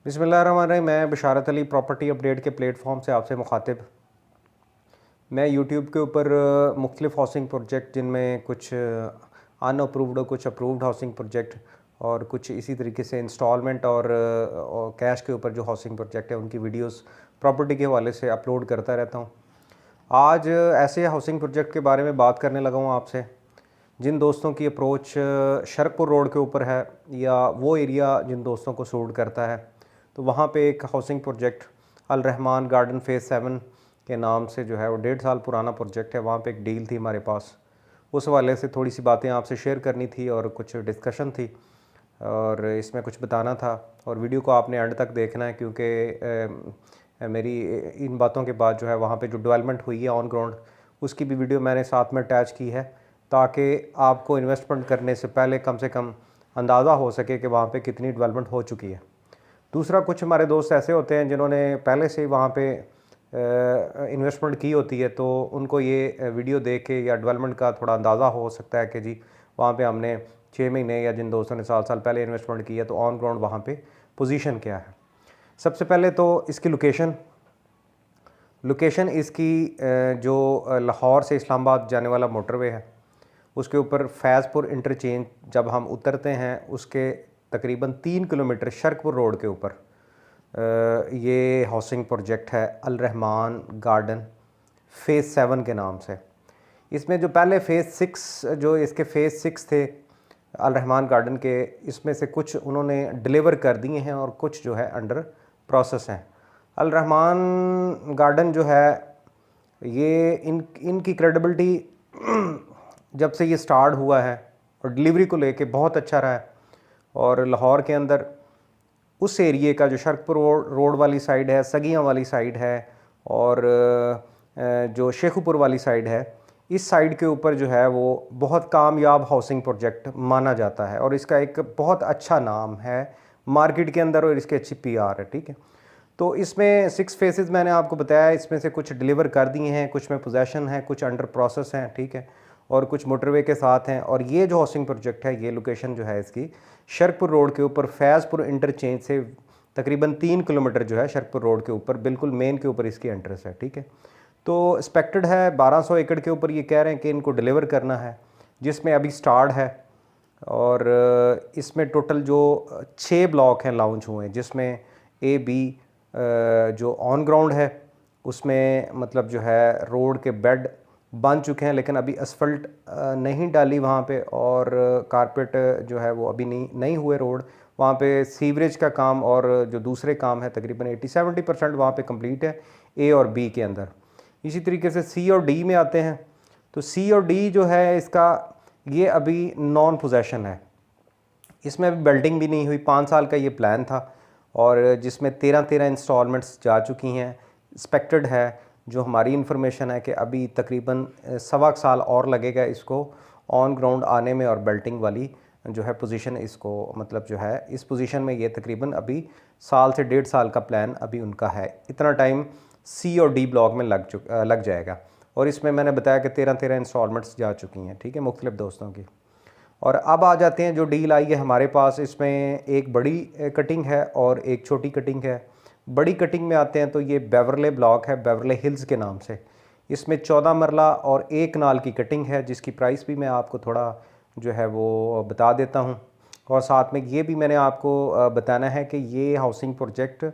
बिस्मिल्लाहिर्रहमानिर्रहीम। मैं बशारत Ali property update के प्लेटफॉर्म से आपसे मुखातिब। मैं यूट्यूब के ऊपर मुख्तलिफ़ हाउसिंग प्रोजेक्ट जिनमें कुछ अनअप्रूव्ड कुछ अप्रूव्ड हाउसिंग प्रोजेक्ट और कुछ इसी तरीके से इंस्टॉलमेंट और कैश के ऊपर जो हाउसिंग प्रोजेक्ट है उनकी वीडियोस प्रॉपर्टी के हवाले से अपलोड करता रहता हूँ। आज ऐसे हाउसिंग प्रोजेक्ट के बारे में बात करने लगा हूँ आपसे जिन दोस्तों की अप्रोच शरकपुर रोड के ऊपर है या वो एरिया जिन दोस्तों को सूट करता है। तो वहाँ पे एक हाउसिंग प्रोजेक्ट अल रहमान गार्डन फेज़ 7 के नाम से जो है वो 1.5 साल पुराना प्रोजेक्ट है। वहाँ पे एक डील थी हमारे पास, उस हवाले से थोड़ी सी बातें आपसे शेयर करनी थी और कुछ डिस्कशन थी और इसमें कुछ बताना था। और वीडियो को आपने एंड तक देखना है क्योंकि मेरी इन बातों के बाद जो है वहाँ पे जो डेवलपमेंट हुई है ऑन ग्राउंड उसकी भी वीडियो मैंने साथ में अटैच की है ताकि आपको इन्वेस्टमेंट करने से पहले कम से कम अंदाज़ा हो सके कि वहाँ पे कितनी डेवलपमेंट हो चुकी है। दूसरा, कुछ हमारे दोस्त ऐसे होते हैं जिन्होंने पहले से ही वहाँ पे इन्वेस्टमेंट की होती है, तो उनको ये वीडियो देख के या डेवलपमेंट का थोड़ा अंदाज़ा हो सकता है कि जी वहाँ पे हमने 6 महीने या जिन दोस्तों ने साल पहले इन्वेस्टमेंट की है तो ऑन ग्राउंड वहाँ पे पोजीशन क्या है। सबसे पहले तो इसकी लोकेशन इसकी जो लाहौर से इस्लामाबाद जाने वाला मोटरवे है उसके ऊपर फैज़पुर इंटरचेंज जब हम उतरते हैं उसके तकरीबन 3 किलोमीटर शरकपुर रोड के ऊपर ये हाउसिंग प्रोजेक्ट है अल रहमान गार्डन फेज़ 7 के नाम से। इसमें जो पहले फेज़ 6 जो इसके फेज़ 6 थे अल रहमान गार्डन के, इसमें से कुछ उन्होंने डिलीवर कर दिए हैं और कुछ जो है अंडर प्रोसेस हैं। अल रहमान गार्डन जो है ये इनकी क्रेडिबिलिटी जब से ये स्टार्ट हुआ है और डिलीवरी को लेके बहुत अच्छा रहा है। और लाहौर के अंदर उस एरिए का जो शरकपुर रोड वाली साइड है, सगियाँ वाली साइड है और जो शेखुपुर वाली साइड है, इस साइड के ऊपर जो है वो बहुत कामयाब हाउसिंग प्रोजेक्ट माना जाता है और इसका एक बहुत अच्छा नाम है मार्केट के अंदर और इसकी अच्छी पीआर है। ठीक है, तो इसमें 6 फेसेस मैंने आपको बताया, इसमें से कुछ डिलीवर कर दिए हैं, कुछ में पोजेसन है, कुछ अंडर प्रोसेस हैं। ठीक है, और कुछ मोटरवे के साथ हैं। और ये जो हाउसिंग प्रोजेक्ट है ये लोकेशन जो है इसकी शरकपुर रोड के ऊपर फैज़पुर इंटरचेंज से तकरीबन 3 किलोमीटर जो है शरकपुर रोड के ऊपर बिल्कुल मेन के ऊपर इसकी एंट्रेंस है। ठीक है, तो एक्सपेक्टेड है 1200 एकड़ के ऊपर ये कह रहे हैं कि इनको डिलीवर करना है, जिसमें अभी स्टार्ट है। और इसमें टोटल जो 6 ब्लॉक हैं लॉन्च हुए हैं, जिसमें ए बी जो ऑन ग्राउंड है उसमें मतलब जो है रोड के बेड बन चुके हैं, लेकिन अभी असफल्ट नहीं डाली वहाँ पे और कारपेट जो है वो अभी नहीं हुए रोड। वहाँ पे सीवरेज का काम और जो दूसरे काम है तकरीबन 80-70% वहाँ पे कंप्लीट है ए और बी के अंदर। इसी तरीके से सी और डी में आते हैं, तो सी और डी जो है इसका ये अभी नॉन पोजेशन है, इसमें अभी बिल्डिंग भी नहीं हुई। 5 साल का ये प्लान था और जिसमें 13 इंस्टॉलमेंट्स जा चुकी हैं। एक्सपेक्टेड है, जो हमारी इन्फॉर्मेशन है कि अभी तकरीबन 1.25 साल और लगेगा इसको ऑन ग्राउंड आने में और बेल्टिंग वाली जो है पोजीशन इसको मतलब जो है इस पोजीशन में ये तकरीबन अभी साल से 1.5 साल का प्लान अभी उनका है। इतना टाइम सी और डी ब्लॉक में लग जाएगा और इसमें मैंने बताया कि 13 इंस्टॉलमेंट्स जा चुकी हैं। ठीक है, मुख्तलिफ दोस्तों की। और अब आ जाते हैं जो डील आई है हमारे पास, इसमें एक बड़ी कटिंग है और एक छोटी कटिंग है। बड़ी कटिंग में आते हैं तो ये बेवरले ब्लॉक है, बेवरले हिल्स के नाम से। इसमें 14 मरला और 1 कनाल की कटिंग है, जिसकी प्राइस भी मैं आपको थोड़ा जो है वो बता देता हूँ। और साथ में ये भी मैंने आपको बताना है कि ये हाउसिंग प्रोजेक्ट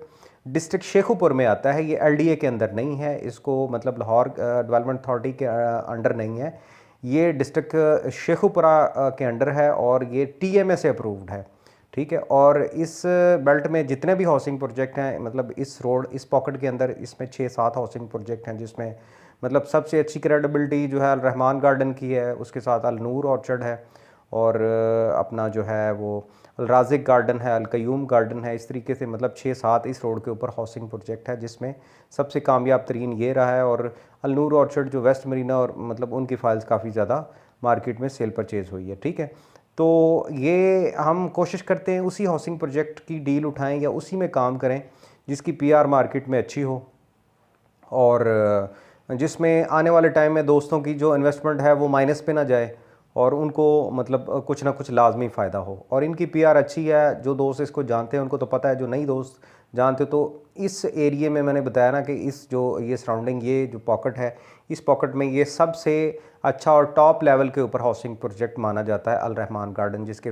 डिस्ट्रिक्ट शेखुपुर में आता है, ये एलडीए के अंदर नहीं है, इसको मतलब लाहौर डेवलपमेंट अथॉरिटी के अंडर नहीं है, ये डिस्ट्रिक्ट शेखुपुरा के अंडर है और ये टीएमए से अप्रूव्ड है। ठीक है, और इस बेल्ट में जितने भी हाउसिंग प्रोजेक्ट हैं, मतलब इस रोड इस पॉकेट के अंदर इसमें 6-7 हाउसिंग प्रोजेक्ट हैं, जिसमें मतलब सबसे अच्छी क्रेडिबिलिटी जो है अल रहमान गार्डन की है, उसके साथ अल नूर ऑर्चर्ड है और अपना जो है वो अल राज़िक गार्डन है, अल कयूम गार्डन है। इस तरीके से मतलब 6-7 इस रोड के ऊपर हाउसिंग प्रोजेक्ट है, जिसमें सबसे कामयाब तरीन ये रहा है। और अल नूर ऑर्चर्ड जो वेस्ट मरीना और मतलब उनकी फ़ाइल्स काफ़ी ज़्यादा मार्केट में सेल परचेज़ हुई है। ठीक है, तो ये हम कोशिश करते हैं उसी हाउसिंग प्रोजेक्ट की डील उठाएं या उसी में काम करें जिसकी पीआर मार्केट में अच्छी हो और जिसमें आने वाले टाइम में दोस्तों की जो इन्वेस्टमेंट है वो माइनस पे ना जाए और उनको मतलब कुछ ना कुछ लाजमी फ़ायदा हो। और इनकी पीआर अच्छी है, जो दोस्त इसको जानते हैं उनको तो पता है, जो नई दोस्त जानते हो तो इस एरिए में मैंने बताया ना कि इस जो ये सराउंडिंग ये जो पॉकेट है, इस पॉकेट में ये सबसे अच्छा और टॉप लेवल के ऊपर हाउसिंग प्रोजेक्ट माना जाता है अल रहमान गार्डन, जिसके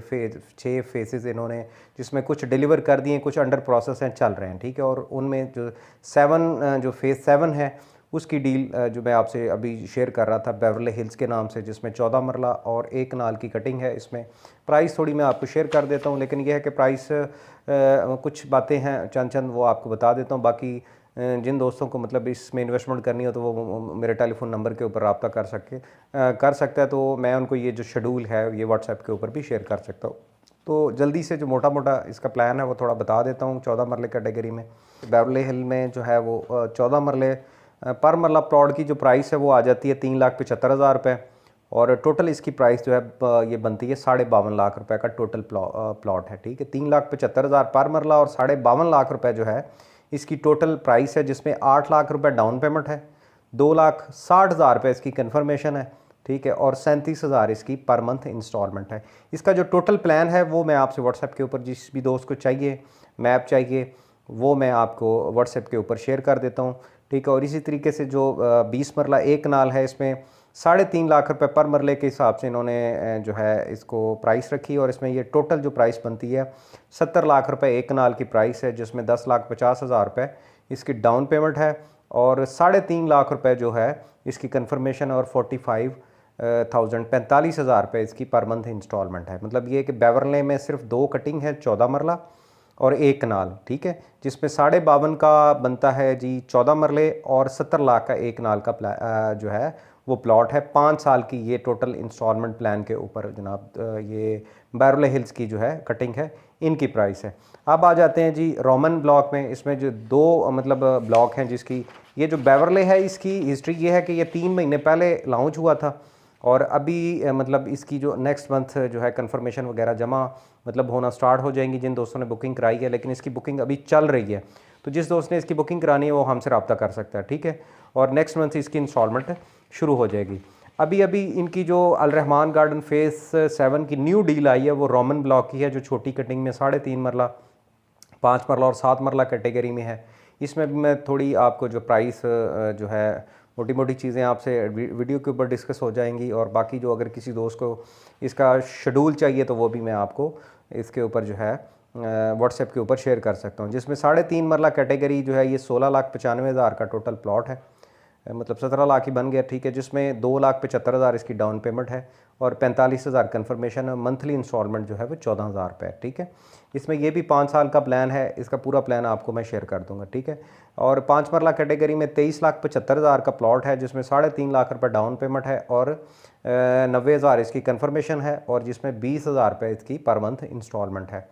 6 फेसेस इन्होंने, जिसमें कुछ डिलीवर कर दिए, कुछ अंडर प्रोसेस हैं, चल रहे हैं, ठीक है। और उनमें जो 7 जो फेज़ 7 है उसकी डील जो मैं आपसे अभी शेयर कर रहा था बेवरली हिल्स के नाम से, जिसमें 14 मरला और 1 कनाल की कटिंग है। इसमें प्राइस थोड़ी मैं आपको शेयर कर देता हूँ, लेकिन यह है कि प्राइस कुछ बातें हैं चंद वो आपको बता देता हूँ। बाकी जिन दोस्तों को मतलब इसमें इन्वेस्टमेंट करनी हो तो वो मेरे टेलीफोन नंबर के ऊपर रब्ता कर सकता है, तो मैं उनको ये जो शेड्यूल है ये व्हाट्सएप के ऊपर भी शेयर कर सकता हूँ। तो जल्दी से जो मोटा मोटा इसका प्लान है वो थोड़ा बता देता हूँ। 14 मरले कैटेगरी में बेवरली हिल में जो है वो 14 मरले पर मरला प्लॉट की जो प्राइस है वो आ जाती है 3,75,000 रुपये, और टोटल इसकी प्राइस जो है ये बनती है 52.5 लाख रुपए का टोटल प्लॉट है, ठीक है। 3,75,000 पर मरला और 52.5 लाख रुपए जो है इसकी टोटल प्राइस है, जिसमें 8 लाख रुपए डाउन पेमेंट है, 2,60,000 रुपये इसकी कन्फर्मेशन है, ठीक है, और 37,000 इसकी पर मंथ इंस्टॉलमेंट है। इसका जो टोटल प्लान है वो मैं आपसे व्हाट्सएप के ऊपर, जिस भी दोस्त को चाहिए मैप चाहिए वो मैं आपको व्हाट्सएप के ऊपर शेयर कर देता हूँ, ठीक है। और इसी तरीके से जो 20 मरला 1 कनाल है, इसमें 3.5 लाख रुपए पर मरले के हिसाब से इन्होंने जो है इसको प्राइस रखी, और इसमें ये टोटल जो प्राइस बनती है 70 लाख रुपए 1 कनाल की प्राइस है, जिसमें 10,50,000 रुपये इसकी डाउन पेमेंट है, और 3.5 लाख रुपए जो है इसकी कन्फर्मेशन, और 45,000 रुपये इसकी पर मंथ इंस्टॉलमेंट है। मतलब ये कि बेवरले में सिर्फ 2 कटिंग है, 14 मरला और 1 कनाल, ठीक है, जिसमें 52.5 का बनता है जी 14 मरले, और 70 लाख का 1 कनाल का जो है वो प्लॉट है। 5 साल की ये टोटल इंस्टॉलमेंट प्लान के ऊपर जनाब ये बेवरली हिल्स की जो है कटिंग है, इनकी प्राइस है। अब आ जाते हैं जी रोमन ब्लॉक में। इसमें जो 2 मतलब ब्लॉक हैं, जिसकी ये जो बेवरली है इसकी हिस्ट्री ये है कि ये 3 महीने पहले लॉन्च हुआ था, और अभी मतलब इसकी जो नेक्स्ट मंथ जो है कंफर्मेशन वगैरह जमा मतलब होना स्टार्ट हो जाएंगी जिन दोस्तों ने बुकिंग कराई है, लेकिन इसकी बुकिंग अभी चल रही है, तो जिस दोस्त ने इसकी बुकिंग करानी है वो हमसे रब्ता कर सकता है, ठीक है। और नेक्स्ट मंथ इसकी इंस्टॉलमेंट शुरू हो जाएगी। अभी अभी इनकी जो अल रहमान गार्डन फेज़ 7 की न्यू डील आई है वो रोमन ब्लॉक की है, जो छोटी कटिंग में 3.5 मरला, 5 मरला और 7 मरला कैटेगरी में है। इसमें भी मैं थोड़ी आपको जो प्राइस जो है मोटी मोटी चीज़ें आपसे वीडियो के ऊपर डिस्कस हो जाएंगी, और बाकी जो अगर किसी दोस्त को इसका शेड्यूल चाहिए तो वो भी मैं आपको इसके ऊपर जो है व्हाट्सएप के ऊपर शेयर कर सकता हूँ। जिसमें 3.5 मरला कैटेगरी जो है ये 16,95,000 का टोटल प्लॉट है, मतलब 17 लाख ही बन गया, ठीक है, जिसमें 2,75,000 इसकी डाउन पेमेंट है, और 45,000 कन्फर्मेशन है। मंथली इंस्टॉलमेंट जो है वो 14,000 रुपये, ठीक है। इसमें ये भी 5 साल का प्लान है, इसका पूरा प्लान आपको मैं शेयर कर दूंगा, ठीक है। और 5 मरला कैटेगरी में 23,75,000 का प्लॉट है, जिसमें 3.5 लाख रुपये डाउन पेमेंट है, और 90,000 इसकी कन्फर्मेशन है, और जिसमें 20,000 रुपये इसकी पर मंथ इंस्टॉलमेंट है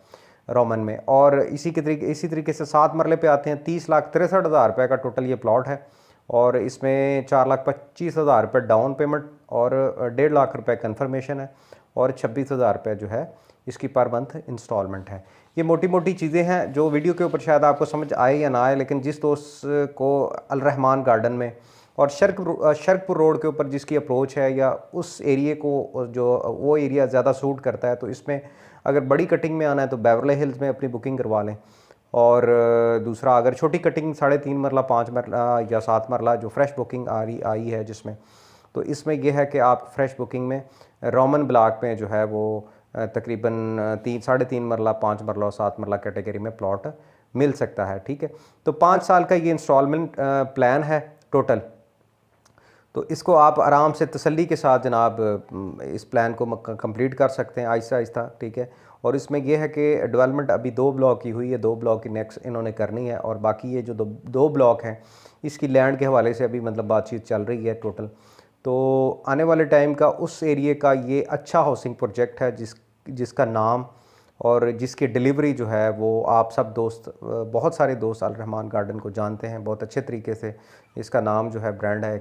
रोमन में। और इसी तरीके से 7 मरले पे आते हैं, 30,63,000 रुपये का टोटल ये प्लॉट है, और इसमें 4,25,000 रुपये डाउन पेमेंट और 1.5 लाख रुपये कन्फर्मेशन है, और 26,000 रुपये जो है इसकी पर मंथ इंस्टॉलमेंट है। ये मोटी मोटी चीज़ें हैं जो वीडियो के ऊपर शायद आपको समझ आए या ना आए, लेकिन जिस दोस्त को अल रहमान गार्डन में और शर्कपुर रोड के ऊपर जिसकी अप्रोच है, या उस एरिए को जो वो एरिया ज़्यादा सूट करता है, तो इसमें अगर बड़ी कटिंग में आना है तो बेवरली हिल्स में अपनी बुकिंग करवा लें। और दूसरा अगर छोटी कटिंग 3.5 मरला, 5 मरला या 7 मरला जो फ्रेश बुकिंग आई है जिसमें, तो इसमें यह है कि आप फ्रेश बुकिंग में रोमन ब्लॉक में जो है वो तकरीबन 3.5 मरला, 5 मरला और 7 मरला कैटेगरी में प्लॉट मिल सकता है, ठीक है। तो 5 साल का ये इंस्टॉलमेंट प्लान है टोटल, तो इसको आप आराम से तसल्ली के साथ जनाब इस प्लान को कंप्लीट कर सकते हैं आहिस्ता आहिस्ता, ठीक है। और इसमें यह है कि डेवलपमेंट अभी 2 ब्लॉक की हुई है, 2 ब्लॉक की नेक्स्ट इन्होंने करनी है, और बाकी ये जो दो ब्लॉक हैं इसकी लैंड के हवाले से अभी मतलब बातचीत चल रही है टोटल। तो आने वाले टाइम का उस एरिए का ये अच्छा हाउसिंग प्रोजेक्ट है जिसका नाम और जिसकी डिलीवरी जो है वो आप सब दोस्त, बहुत सारे दोस्त अल रहमान गार्डन को जानते हैं बहुत अच्छे तरीके से, इसका नाम जो है ब्रांड है।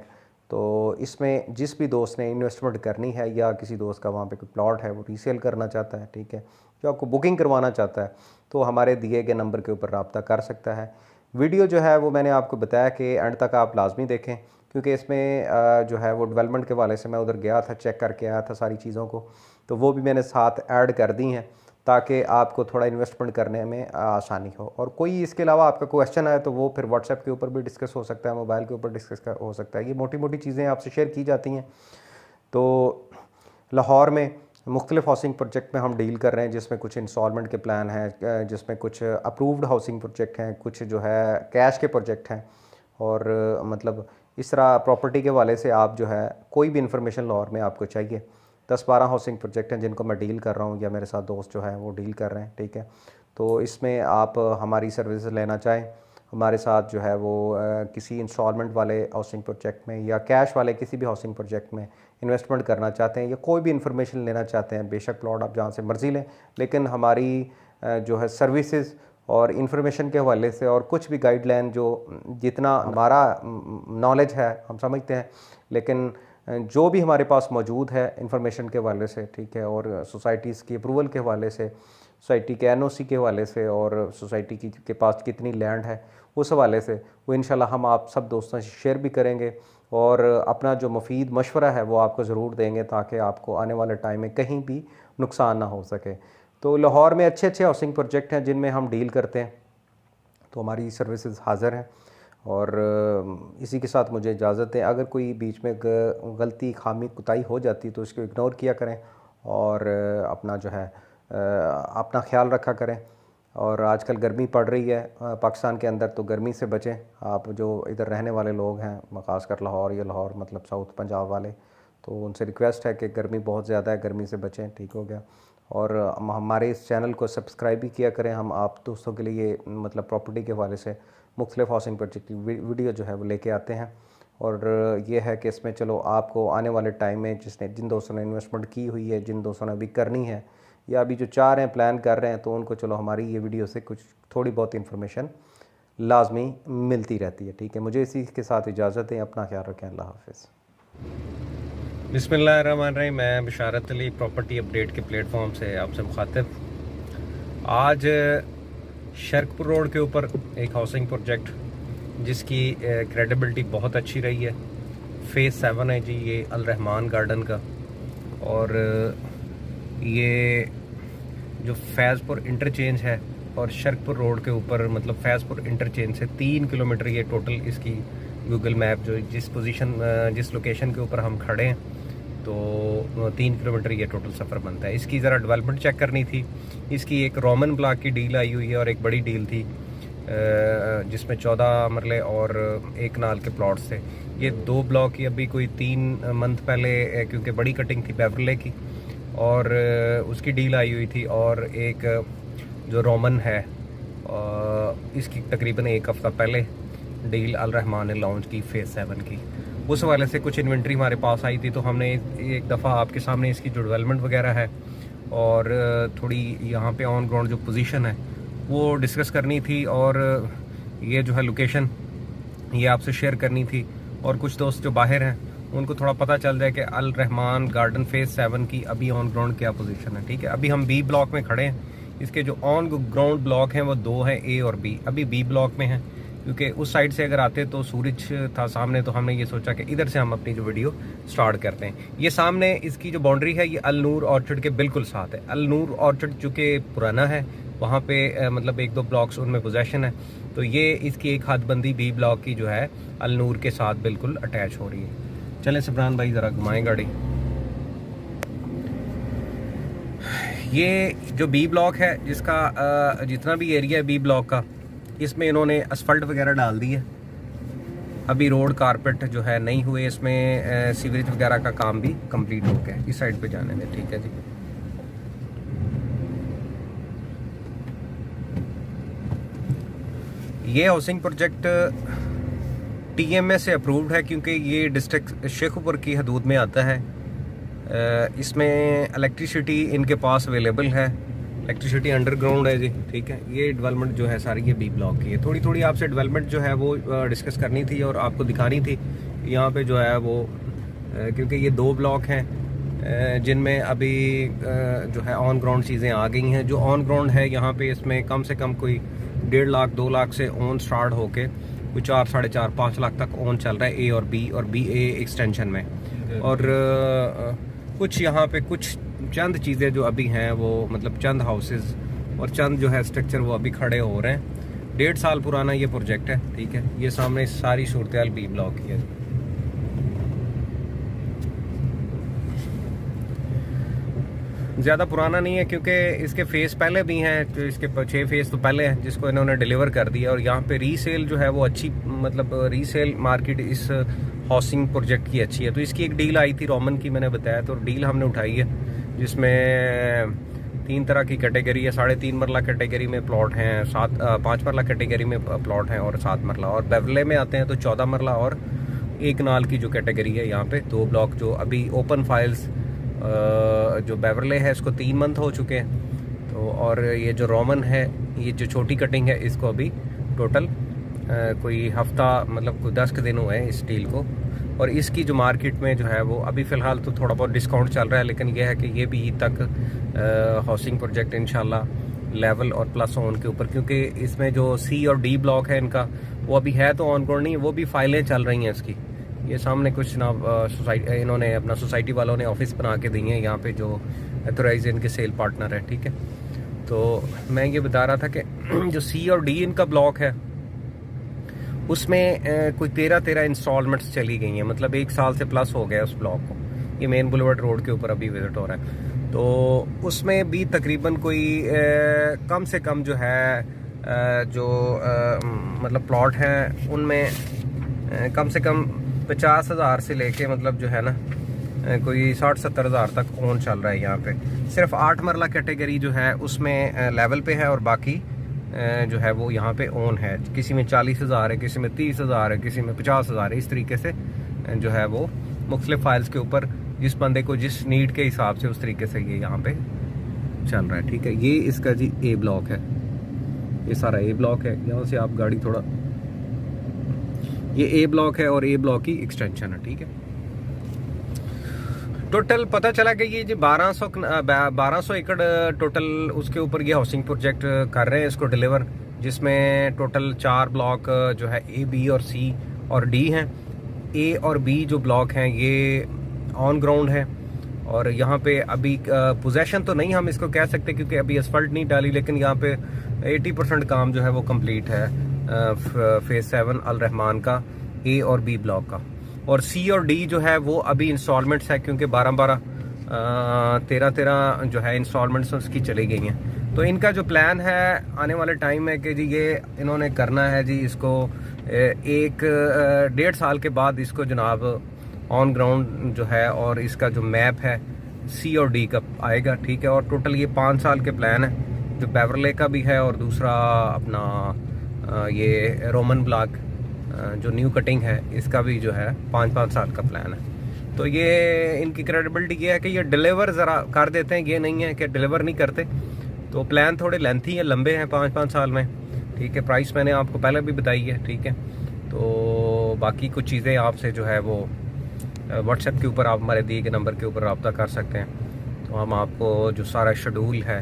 तो इसमें जिस भी दोस्त ने इन्वेस्टमेंट करनी है, या किसी दोस्त का वहाँ पे कोई प्लॉट है वो रीसेल करना चाहता है, ठीक है, जो आपको बुकिंग करवाना चाहता है, तो हमारे दिए गए नंबर के ऊपर रब्ता कर सकता है। वीडियो जो है वो मैंने आपको बताया कि एंड तक आप लाजमी देखें, क्योंकि इसमें जो है वो डेवलपमेंट के वाले से मैं उधर गया था, चेक करके आया था सारी चीज़ों को, तो वो भी मैंने साथ ऐड कर दी हैं ताकि आपको थोड़ा इन्वेस्टमेंट करने में आसानी हो। और कोई इसके अलावा आपका क्वेश्चन आए तो वो फिर व्हाट्सएप के ऊपर भी डिस्कस हो सकता है, मोबाइल के ऊपर डिस्कस हो सकता है। ये मोटी मोटी चीज़ें आपसे शेयर की जाती हैं। तो लाहौर में मुख्तलिफ हाउसिंग प्रोजेक्ट में हम डील कर रहे हैं, जिसमें कुछ इंस्टॉलमेंट के प्लान हैं, जिसमें कुछ अप्रूव्ड हाउसिंग प्रोजेक्ट हैं, कुछ जो है कैश के प्रोजेक्ट हैं। और मतलब इस तरह प्रॉपर्टी के वाले से आप जो है कोई भी इंफॉर्मेशन लाहौर में आपको चाहिए, 10-12 हाउसिंग प्रोजेक्ट हैं जिनको मैं डील कर रहा हूँ या मेरे साथ दोस्त जो है वो डील कर रहे हैं, ठीक है। तो इसमें आप हमारी सर्विसेज लेना चाहें हमारे साथ जो है वो किसी इंस्टॉलमेंट वाले हाउसिंग प्रोजेक्ट में या कैश वाले किसी भी हाउसिंग प्रोजेक्ट में इन्वेस्टमेंट करना चाहते हैं या कोई भी इन्फॉर्मेशन लेना चाहते हैं, बेशक प्लॉट आप जहाँ से मर्ज़ी लें, लेकिन हमारी जो है सर्विसेज और इन्फॉर्मेशन के हवाले से और कुछ भी गाइडलाइन जो जितना हमारा नॉलेज है हम समझते हैं, लेकिन जो भी हमारे पास मौजूद है इंफॉर्मेशन के हवाले से, ठीक है, और सोसाइटीज़ की अप्रूवल के हवाले से, सोसाइटी के एनओसी के हवाले से और सोसाइटी के पास कितनी लैंड है उस हवाले से, वो इंशाल्लाह हम आप सब दोस्तों से शेयर भी करेंगे और अपना जो मुफीद मशवरा है वो आपको ज़रूर देंगे ताकि आपको आने वाले टाइम में कहीं भी नुकसान ना हो सके। तो लाहौर में अच्छे अच्छे हाउसिंग प्रोजेक्ट हैं जिनमें हम डील करते हैं, तो हमारी सर्विसेज हाज़िर हैं। और इसी के साथ मुझे इजाज़त है। अगर कोई बीच में गलती खामी कोताही हो जाती तो उसको इग्नोर किया करें और अपना जो है अपना ख्याल रखा करें। और आजकल गर्मी पड़ रही है पाकिस्तान के अंदर, तो गर्मी से बचें। आप जो इधर रहने वाले लोग हैं, ख़ासकर लाहौर या लाहौर मतलब साउथ पंजाब वाले, तो उनसे रिक्वेस्ट है कि गर्मी बहुत ज़्यादा है, गर्मी से बचें, ठीक हो गया। और हमारे इस चैनल को सब्सक्राइब भी किया करें। हम आप दोस्तों के लिए मतलब प्रॉपर्टी के हवाले से मुख्तलिफ हाउसिंग प्रोजेक्ट की वीडियो जो है वो लेके आते हैं। और ये है कि इसमें चलो आपको आने वाले टाइम में जिन दोस्तों ने इन्वेस्टमेंट की हुई है, जिन दोस्तों ने अभी करनी है या अभी जो चाह रहे हैं, प्लान कर रहे हैं, तो उनको चलो हमारी ये वीडियो से कुछ थोड़ी बहुत इन्फॉर्मेशन लाजमी मिलती रहती है, ठीक है। मुझे इसी के साथ इजाज़त है, अपना ख्याल रखें, अल्लाह हाफ़िज़। बिस्मिल्लाहिर्रहमानिर्रहीम। मैं बिशारत अली प्रॉपर्टी अपडेट के प्लेटफॉर्म से आपसे मुखातिब। आज शर्कपुर रोड के ऊपर एक हाउसिंग प्रोजेक्ट जिसकी क्रेडिबिलिटी बहुत अच्छी रही है, फ़ेज़ 7 है जी, ये अल रहमान गार्डन का। और ये जो फैज़पुर इंटरचेंज है और शर्कपुर रोड के ऊपर मतलब फैज़पुर इंटरचेंज से 3 किलोमीटर ये टोटल इसकी गूगल मैप जो जिस लोकेशन के ऊपर हम खड़े हैं, तो 3 किलोमीटर ये टोटल सफ़र बनता है। इसकी ज़रा डेवलपमेंट चेक करनी थी। इसकी एक रोमन ब्लॉक की डील आई हुई है और एक बड़ी डील थी जिसमें 14 मरले और 1 कनाल के प्लॉट्स थे। ये 2 ब्लॉक की अभी कोई 3 मंथ पहले क्योंकि बड़ी कटिंग थी बेवरले की और उसकी डील आई हुई थी। और एक जो रोमन है इसकी तकरीबन 1 हफ़्ता पहले डील अल रहमान ने लॉन्च की फ़ेज़ 7 की। उस हवाले से कुछ इन्वेंट्री हमारे पास आई थी, तो हमने एक दफ़ा आपके सामने इसकी जो डेवलपमेंट वगैरह है और थोड़ी यहाँ पे ऑन ग्राउंड जो पोजीशन है वो डिस्कस करनी थी और ये जो है लोकेशन ये आपसे शेयर करनी थी। और कुछ दोस्त जो बाहर हैं उनको थोड़ा पता चल जाए कि अल रहमान गार्डन फ़ेज़ 7 की अभी ऑन ग्राउंड क्या पोजीशन है, ठीक है। अभी हम बी ब्लॉक में खड़े हैं। इसके जो ऑन ग्राउंड ब्लॉक हैं वो 2 हैं, ए और बी। अभी बी ब्लॉक में हैं क्योंकि उस साइड से अगर आते तो सूरज था सामने, तो हमने ये सोचा कि इधर से हम अपनी जो वीडियो स्टार्ट करते हैं। ये सामने इसकी जो बाउंड्री है ये अल नूर ऑर्चर्ड के बिल्कुल साथ है। अल नूर ऑर्चर्ड चूँकि पुराना है, वहाँ पे मतलब 1-2 ब्लॉक्स उनमें पोजेशन है, तो ये इसकी एक हदबंदी बी ब्लॉक की जो है अल नूर के साथ बिल्कुल अटैच हो रही है। चलें सिमरान भाई ज़रा घुमाएं गाड़ी। ये जो बी ब्लॉक है जिसका जितना भी एरिया है बी ब्लॉक का, इसमें इन्होंने असफल्ट वगैरह डाल दी है। अभी रोड कारपेट जो है नहीं हुए, इसमें सीवरेज वगैरह का काम भी कंप्लीट हो गया। इस साइड पे जाने में, ठीक है जी। ये हाउसिंग प्रोजेक्ट TMA से अप्रूव्ड है क्योंकि ये डिस्ट्रिक्ट शेखपुर की हदूद में आता है। इसमें इलेक्ट्रिसिटी इनके पास अवेलेबल है, इलेक्ट्रिसिटी अंडरग्राउंड है जी, ठीक है। ये डेवलपमेंट जो है सारी ये बी ब्लॉक की है। थोड़ी थोड़ी आपसे डेवलपमेंट जो है वो डिस्कस करनी थी और आपको दिखानी थी। यहाँ पे जो है वो क्योंकि ये 2 ब्लॉक हैं जिनमें अभी जो है ऑन ग्राउंड चीज़ें आ गई हैं। जो ऑन ग्राउंड है यहाँ पे इसमें कम से कम कोई 1.5 लाख 2 लाख से ओन स्टार्ट होके कोई 4, 4.5, 5 लाख तक ओन चल रहा है ए और बी ए एक्सटेंशन में। और कुछ यहाँ पे कुछ चंद चीज़ें जो अभी हैं वो मतलब चंद हाउसेस और चंद जो है स्ट्रक्चर वो अभी खड़े हो रहे हैं। 1.5 साल पुराना ये प्रोजेक्ट है, ठीक है। ये सामने सारी सूरत बी ब्लॉक की है। ज़्यादा पुराना नहीं है क्योंकि इसके फेस पहले भी हैं, तो इसके 6 फेस तो पहले हैं जिसको इन्होंने डिलीवर कर दिया। और यहाँ पे रीसेल जो है वो अच्छी, मतलब रीसेल मार्केट इस हाउसिंग प्रोजेक्ट की अच्छी है। तो इसकी एक डील आई थी रोमन की, मैंने बताया, तो डील हमने उठाई है जिसमें 3 तरह की कैटेगरी है। 3.5 मरला कैटेगरी में प्लॉट हैं, 5 मरला कैटेगरी में प्लॉट हैं और 7 मरला। और बेवरले में आते हैं तो 14 मरला और 1 कनाल की जो कैटेगरी है यहाँ पे 2 ब्लॉक जो अभी ओपन फाइल्स जो बेवरले है इसको 3 मंथ हो चुके हैं। तो और ये जो रोमन है, ये जो छोटी कटिंग है, इसको अभी टोटल कोई हफ्ता, मतलब कोई 10 दिन हुए हैं इस डील को। और इसकी जो मार्केट में जो है वो अभी फ़िलहाल तो थोड़ा बहुत डिस्काउंट चल रहा है, लेकिन यह है कि ये भी तक हाउसिंग प्रोजेक्ट इंशाल्लाह लेवल और प्लस ऑन के ऊपर, क्योंकि इसमें जो सी और डी ब्लॉक है इनका वो अभी है तो ऑन कोड नहीं, वो भी फाइलें चल रही हैं इसकी। ये सामने कुछ ना सोसाइटी, इन्होंने अपना सोसाइटी वालों ने ऑफिस बना के दी हैं यहाँ पे जो ऑथराइज इनके सेल पार्टनर है, ठीक है। तो मैं ये बता रहा था कि जो सी और डी इनका ब्लॉक है उसमें कोई 13 इंस्टॉलमेंट्स चली गई हैं, मतलब 1 साल से प्लस हो गया उस ब्लॉक को। ये मेन बुलेवार्ड रोड के ऊपर अभी विजिट हो रहा है। तो उसमें भी तकरीबन कोई कम से कम जो है मतलब प्लॉट हैं उनमें कम से कम 50,000 से लेके मतलब जो है ना कोई 60-70 हज़ार तक ओन चल रहा है यहाँ पे। सिर्फ 8 मरला कैटेगरी जो है उसमें लेवल पे है और बाकी जो है वो यहाँ पे ओन है। किसी में 40,000 है, किसी में 30,000 है, किसी में 50,000 है। इस तरीके से जो है वो मुख्तलिफ फाइल्स के ऊपर जिस बंदे को जिस नीड के हिसाब से उस तरीके से ये यहाँ पे चल रहा है, ठीक है। ये इसका जी ए ब्लॉक है, ये सारा ए ब्लॉक है। यहाँ से आप गाड़ी थोड़ा, ये ए ब्लॉक है और ए ब्लॉक की एक्सटेंशन है, ठीक है। टोटल पता चला कि ये जो 1200 एकड़ टोटल उसके ऊपर ये हाउसिंग प्रोजेक्ट कर रहे हैं इसको डिलीवर, जिसमें टोटल 4 ब्लॉक जो है ए, बी और सी और डी हैं। ए और बी जो ब्लॉक हैं ये ऑन ग्राउंड है और यहाँ पे अभी पोजेशन तो नहीं हम इसको कह सकते क्योंकि अभी असफल्ट नहीं डाली, लेकिन यहाँ पे 80% काम जो है वो कंप्लीट है फेज 7 अल रहमान का ए और बी ब्लॉक का। और सी और डी जो है वो अभी इंस्टॉलमेंट्स है क्योंकि 12-12 13 जो है इंस्टॉलमेंट्स उसकी चली गई हैं। तो इनका जो प्लान है आने वाले टाइम में कि जी ये इन्होंने करना है जी इसको 1-1.5 साल के बाद इसको जनाब ऑन ग्राउंड जो है और इसका जो मैप है सी और डी का आएगा, ठीक है। और टोटल ये 5 साल के प्लान है, जो बेवरले का भी है और दूसरा अपना ये रोमन ब्लॉक जो न्यू कटिंग है इसका भी जो है 5-5 साल का प्लान है। तो ये इनकी क्रेडिबिलिटी ये है कि ये डिलीवर ज़रा कर देते हैं, ये नहीं है कि डिलीवर नहीं करते। तो प्लान थोड़े लेंथी हैं, लंबे हैं 5-5 साल में, ठीक है। प्राइस मैंने आपको पहले भी बताई है, ठीक है। तो बाकी कुछ चीज़ें आपसे जो है वो व्हाट्सएप के ऊपर आप हमारे दिए गए नंबर के ऊपर रब्ता कर सकते हैं। तो हम आपको जो सारा शेड्यूल है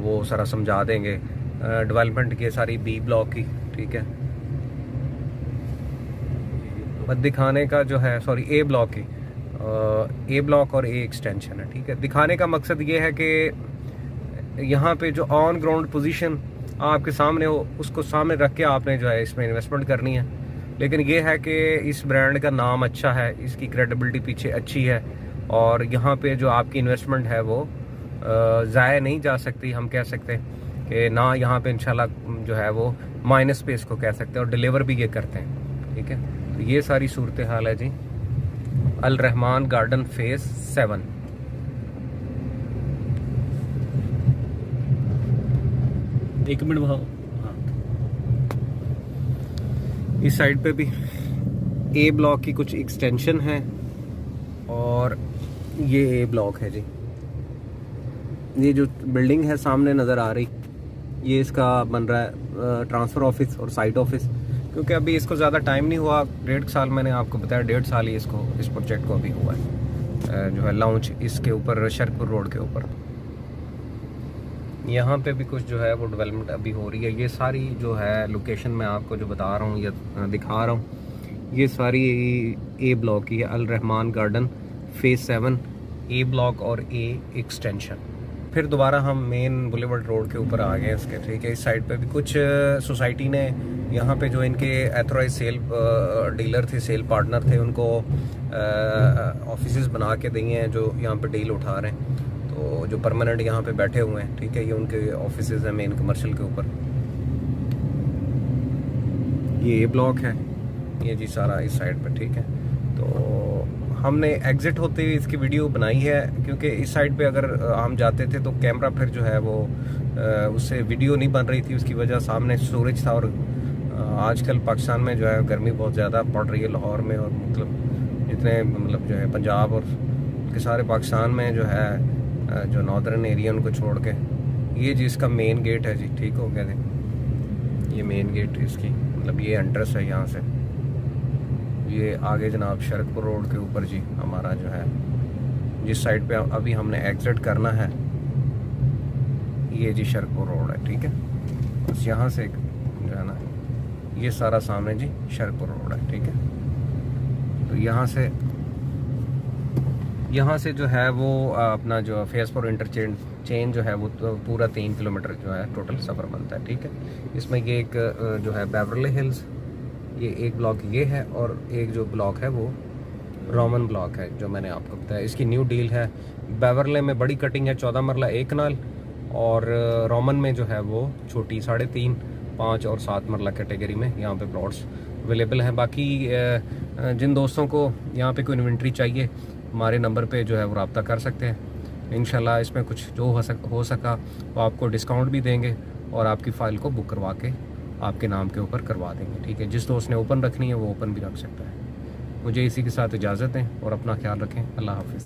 वो सारा समझा देंगे डेवलपमेंट की सारी बी ब्लॉक की, ठीक है। बस दिखाने का जो है सॉरी ए ब्लॉक की ए ब्लॉक और ए एक्सटेंशन है, ठीक है। दिखाने का मकसद ये है कि यहाँ पे जो ऑन ग्राउंड पोजीशन आपके सामने हो उसको सामने रख के आपने जो है इसमें इन्वेस्टमेंट करनी है। लेकिन ये है कि इस ब्रांड का नाम अच्छा है, इसकी क्रेडिबिलिटी पीछे अच्छी है और यहाँ पे जो आपकी इन्वेस्टमेंट है वो ज़ाया नहीं जा सकती। हम कह सकते हैं कि ना यहाँ पे इंशाल्लाह जो है वो माइनस पे इसको कह सकते हैं और डिलीवर भी ये करते हैं, ठीक है। तो ये सारी सूरत हाल है जी अल रहमान गार्डन फेज 7। एक मिनट भाव, हाँ। इस साइड पे भी ए ब्लॉक की कुछ एक्सटेंशन है और ये ए ब्लॉक है जी। ये जो बिल्डिंग है सामने नज़र आ रही, ये इसका बन रहा है ट्रांसफ़र ऑफिस और साइट ऑफिस, क्योंकि अभी इसको ज़्यादा टाइम नहीं हुआ। 1.5 साल मैंने आपको बताया, 1.5 साल ही इसको इस प्रोजेक्ट को अभी हुआ है जो है लॉन्च इसके ऊपर शरकपुर रोड के ऊपर। यहाँ पे भी कुछ जो है वो डेवलपमेंट अभी हो रही है। ये सारी जो है लोकेशन मैं आपको जो बता रहा हूँ या दिखा रहा हूँ, ये सारी ए ब्लॉक की है। अल रहमान गार्डन फेज़ 7 ए ब्लॉक और ए एक्सटेंशन। फिर दोबारा हम मेन बुलेवर्ड रोड के ऊपर आ गए इसके, ठीक है। इस साइड पे भी कुछ सोसाइटी ने यहाँ पे जो इनके एथोराइज सेल डीलर थे, सेल पार्टनर थे, उनको ऑफिसेज बना के दिए हैं जो यहाँ पे डील उठा रहे हैं। तो जो परमानेंट यहाँ पे बैठे हुए हैं, ठीक है, ये उनके ऑफिसेज हैं मेन कमर्शियल के ऊपर। ये ब्लॉक है, ये जी सारा इस साइड पे, ठीक है। तो हमने एग्जिट होते हुए इसकी वीडियो बनाई है, क्योंकि इस साइड पे अगर हम जाते थे तो कैमरा फिर जो है वो उससे वीडियो नहीं बन रही थी। उसकी वजह सामने सूरज था, और आजकल पाकिस्तान में जो है गर्मी बहुत ज़्यादा पड़ रही है, लाहौर में और मतलब जितने मतलब जो है पंजाब और के सारे पाकिस्तान में जो है जो नॉर्दर्न एरिया उनको छोड़ के। ये जी इसका मेन गेट है जी, ठीक हो गया जी, ये मेन गेट इसकी मतलब ये एंट्रेंस है यहाँ से। ये आगे जनाब शरकपुर रोड के ऊपर जी हमारा जो है जिस साइड पे अभी हमने एग्जिट करना है, ये जी शरकपुर रोड है, ठीक है। बस यहाँ से जो है ना ये सारा सामने जी शरकपुर रोड है, ठीक है। तो यहाँ से जो है वो अपना जो फेज़ 4 इंटरचेंज जो है वो तो पूरा 3 किलोमीटर जो है टोटल सफ़र बनता है, ठीक है। इसमें ये एक जो है बेवरली हिल्स, ये एक ब्लॉक ये है, और एक जो ब्लॉक है वो रोमन ब्लॉक है जो मैंने आपको बताया। इसकी न्यू डील है। बेवरले में बड़ी कटिंग है 14 मरला 1 कनाल, और रोमन में जो है वो छोटी 3.5, 5 और 7 मरला कैटेगरी में यहाँ पे प्लॉट्स अवेलेबल हैं। बाकी जिन दोस्तों को यहाँ पे कोई इन्वेंट्री चाहिए, हमारे नंबर पे जो है वो रब्ता कर सकते हैं। इंशाल्लाह इसमें कुछ जो हो सका वो आपको डिस्काउंट भी देंगे, और आपकी फ़ाइल को बुक करवा के आपके नाम के ऊपर करवा देंगे, ठीक है। जिस दोस्त ने ओपन रखनी है वो ओपन भी रख सकता है। मुझे इसी के साथ इजाज़त दें और अपना ख्याल रखें। अल्लाह हाफ़िज़।